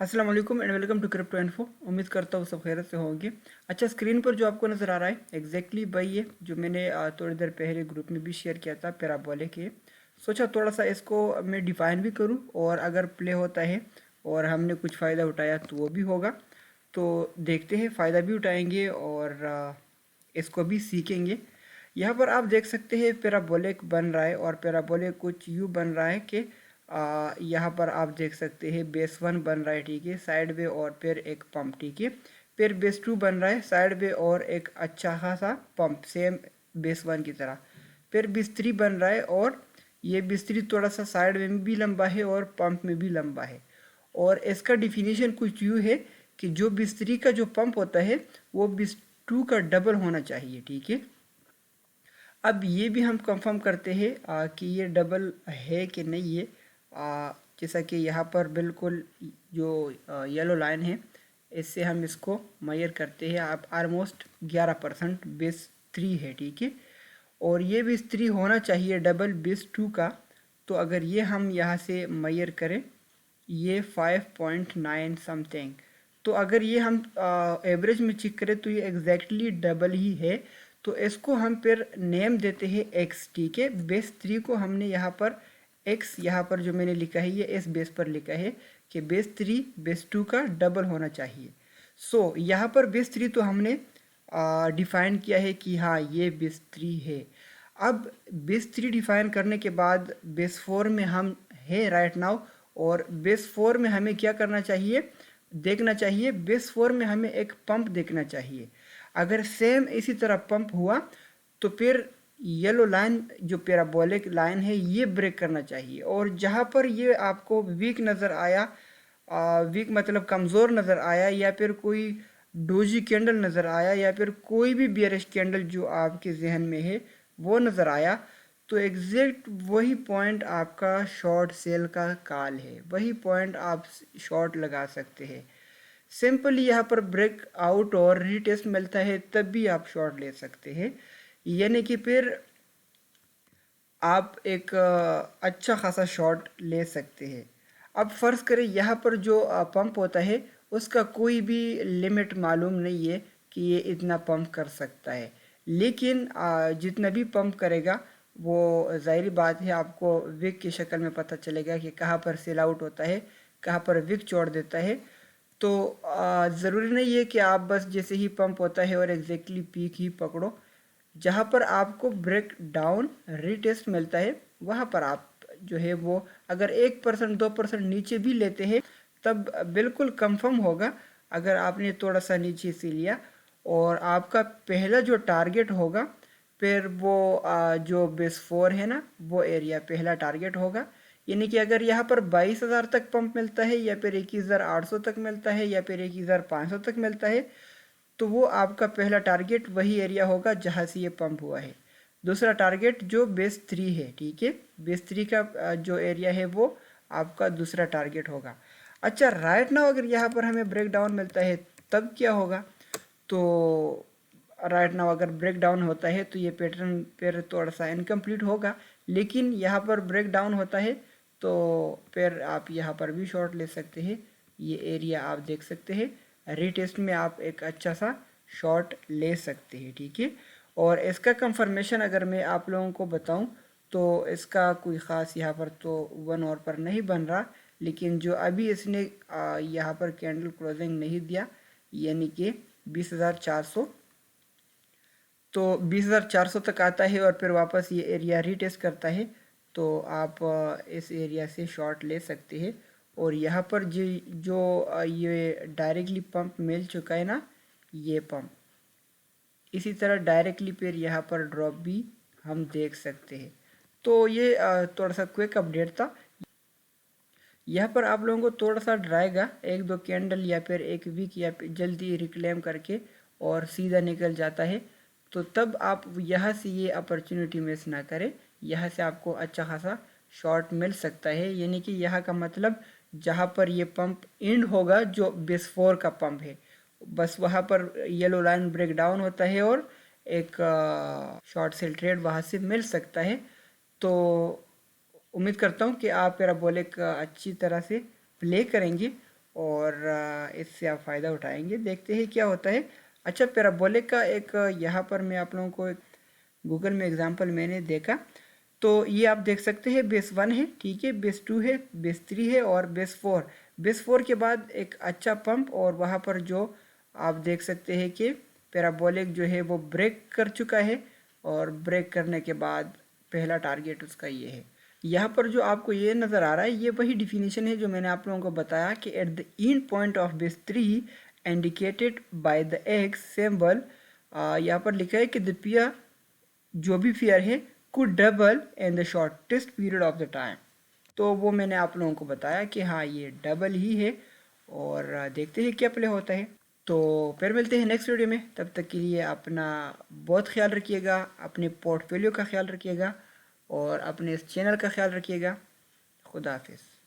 अस्सलाम वालेकुम and welcome to crypto info. उम्मीद करता हूँ सब खैरियत से होंगे। अच्छा, स्क्रीन पर जो आपको नज़र आ रहा है एग्जैक्टली वही है जो मैंने थोड़ी देर पहले ग्रुप में भी शेयर किया था पैराबोलिक के। सोचा थोड़ा सा इसको मैं डिफ़ाइन भी करूँ और अगर प्ले होता है और हमने कुछ फ़ायदा उठाया तो वो भी होगा। तो देखते हैं, फ़ायदा भी उठाएंगे और इसको भी सीखेंगे। यहाँ पर आप देख सकते हैं पैराबोलिक बन रहा है और पैराबोलिक कुछ यूँ बन रहा है कि यहाँ पर आप देख सकते हैं बेस वन बन रहा है, ठीक है, साइड वे और फिर एक पंप, ठीक है। फिर बेस टू बन रहा है साइड वे और एक अच्छा खासा पंप सेम बेस वन की तरह। फिर बेस थ्री बन रहा है और ये बेस थ्री थोड़ा सा साइड वे में भी लंबा है और पंप में भी लंबा है। और इसका डिफिनीशन कुछ यूँ है कि जो बेस थ्री का जो पंप होता है वो बेस टू का डबल होना चाहिए, ठीक है। अब ये भी हम कंफर्म करते हैं कि ये डबल है कि नहीं है। जैसा कि यहाँ पर बिल्कुल जो येलो लाइन है इससे हम इसको मेजर करते हैं। आप ऑलमोस्ट 11% बेस थ्री है, ठीक है। और ये बेस थ्री होना चाहिए डबल बेस टू का। तो अगर ये हम यहाँ से मेजर करें, ये 5.9 समथिंग। तो अगर ये हम एवरेज में चेक करें तो ये एग्जैक्टली डबल ही है। तो इसको हम फिर नेम देते हैं एक्स, ठीक है। बेस थ्री को हमने यहाँ पर एक्स, यहाँ पर जो मैंने लिखा है ये इस बेस पर लिखा है कि बेस थ्री बेस टू का डबल होना चाहिए। सो यहाँ पर बेस थ्री तो हमने डिफाइन किया है कि हाँ ये बेस थ्री है। अब बेस थ्री डिफाइन करने के बाद बेस फोर में हम है राइट नाउ। और बेस फोर में हमें क्या करना चाहिए, देखना चाहिए बेस फोर में हमें एक पंप देखना चाहिए। अगर सेम इसी तरह पंप हुआ तो फिर येलो लाइन जो पैराबोलिक लाइन है ये ब्रेक करना चाहिए। और जहाँ पर ये आपको वीक नज़र आया, वीक मतलब कमज़ोर नज़र आया, या फिर कोई डोजी कैंडल नज़र आया, या फिर कोई भी बियरिश कैंडल जो आपके जहन में है वो नज़र आया, तो एग्जैक्ट वही पॉइंट आपका शॉर्ट सेल का कॉल है, वही पॉइंट आप शॉर्ट लगा सकते हैं। सिंपली यहाँ पर ब्रेक आउट और रीटेस्ट मिलता है तब भी आप शॉर्ट ले सकते हैं। यानी कि फिर आप एक अच्छा खासा शॉट ले सकते हैं। अब फ़र्ज़ करें यहाँ पर जो पंप होता है उसका कोई भी लिमिट मालूम नहीं है कि ये इतना पंप कर सकता है। लेकिन जितना भी पंप करेगा वो ज़ाहिर बात है आपको विक की शक्ल में पता चलेगा कि कहाँ पर सेल आउट होता है, कहाँ पर विक छोड़ देता है। तो ज़रूरी नहीं है कि आप बस जैसे ही पंप होता है और एग्जैक्टली पीक ही पकड़ो। जहाँ पर आपको ब्रेक डाउन रीटेस्ट मिलता है वहाँ पर आप जो है वो अगर 1% 2% नीचे भी लेते हैं तब बिल्कुल कंफर्म होगा। अगर आपने थोड़ा सा नीचे से लिया और आपका पहला जो टारगेट होगा फिर वो जो बेस फोर है ना वो एरिया पहला टारगेट होगा। यानी कि अगर यहाँ पर 22,000 तक पंप मिलता है या फिर 21,800 तक मिलता है या फिर 21,500 तक मिलता है तो वो आपका पहला टारगेट वही एरिया होगा जहाँ से ये पंप हुआ है। दूसरा टारगेट जो बेस थ्री है, ठीक है, बेस थ्री का जो एरिया है वो आपका दूसरा टारगेट होगा। अच्छा, राइट नाउ अगर यहाँ पर हमें ब्रेक डाउन मिलता है तब क्या होगा, तो राइट नाउ अगर ब्रेक डाउन होता है तो ये पैटर्न फिर थोड़ा सा इनकम्प्लीट होगा। लेकिन यहाँ पर ब्रेक डाउन होता है तो फिर आप यहाँ पर भी शॉर्ट ले सकते हैं। ये एरिया आप देख सकते हैं, रीटेस्ट में आप एक अच्छा सा शॉट ले सकते हैं, ठीक है। और इसका कंफर्मेशन अगर मैं आप लोगों को बताऊं तो इसका कोई ख़ास यहाँ पर तो 1 आवर पर नहीं बन रहा। लेकिन जो अभी इसने यहाँ पर कैंडल क्लोजिंग नहीं दिया यानी कि 20,400, तो 20,400 तक आता है और फिर वापस ये एरिया रीटेस्ट करता है तो आप इस एरिया से शॉर्ट ले सकते हैं। और यहाँ पर जो ये डायरेक्टली पंप मिल चुका है ना, ये पंप इसी तरह डायरेक्टली फिर यहाँ पर ड्रॉप भी हम देख सकते हैं। तो ये थोड़ा सा क्विक अपडेट था। यहाँ पर आप लोगों को थोड़ा सा डराएगा, एक दो कैंडल या फिर एक वीक या फिर जल्दी रिक्लेम करके और सीधा निकल जाता है। तो तब आप यहाँ से ये अपॉर्चुनिटी मिस ना करें, यहाँ से आपको अच्छा खासा शॉर्ट मिल सकता है। यानी कि यहाँ का मतलब जहाँ पर ये पंप एंड होगा जो बेस फोर का पंप है बस वहाँ पर येलो लाइन ब्रेक डाउन होता है और एक शॉर्ट सेल ट्रेड वहाँ से मिल सकता है। तो उम्मीद करता हूँ कि आप पैराबोलिक अच्छी तरह से प्ले करेंगे और इससे आप फ़ायदा उठाएंगे। देखते हैं क्या होता है। अच्छा, पैराबोलिक का एक यहाँ पर मैं आप लोगों को एक गूगल में एग्जांपल मैंने देखा, तो ये आप देख सकते हैं बेस 1 है, ठीक है, बेस 2 है, बेस 3 है और बेस 4। बेस 4 के बाद एक अच्छा पंप, और वहाँ पर जो आप देख सकते हैं कि पैराबोलिक जो है वो ब्रेक कर चुका है, और ब्रेक करने के बाद पहला टारगेट उसका ये है। यहाँ पर जो आपको ये नज़र आ रहा है, ये वही डिफिनीशन है जो मैंने आप लोगों को बताया कि at the end point of base 3 indicated by the x symbol, यहाँ पर लिखा है कि द पियर, जो भी फेयर है, could double in the shortest period of the time. तो वो मैंने आप लोगों को बताया कि हाँ ये डबल ही है, और देखते हैं क्या प्ले होता है। तो फिर मिलते हैं नेक्स्ट वीडियो में, तब तक के लिए अपना बहुत ख्याल रखिएगा, अपने पोर्टफोलियो का ख्याल रखिएगा और अपने इस चैनल का ख्याल रखिएगा। खुदा हाफिज़।